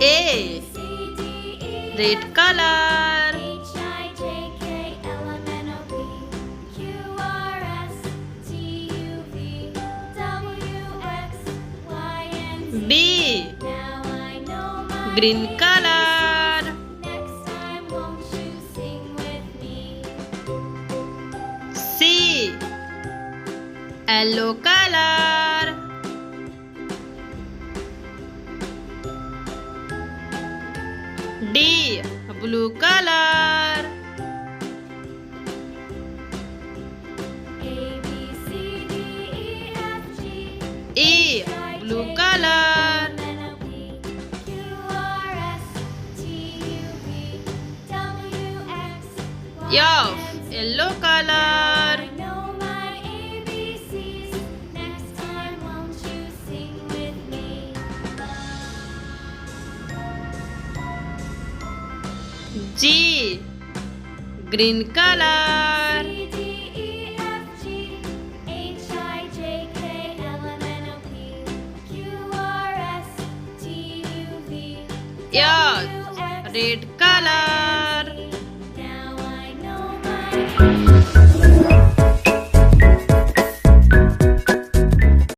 A. Red color. B. Green color. C. Yellow color. D. Blue color. E. Blue color. F. Yellow color. G. Green color. H. Red color.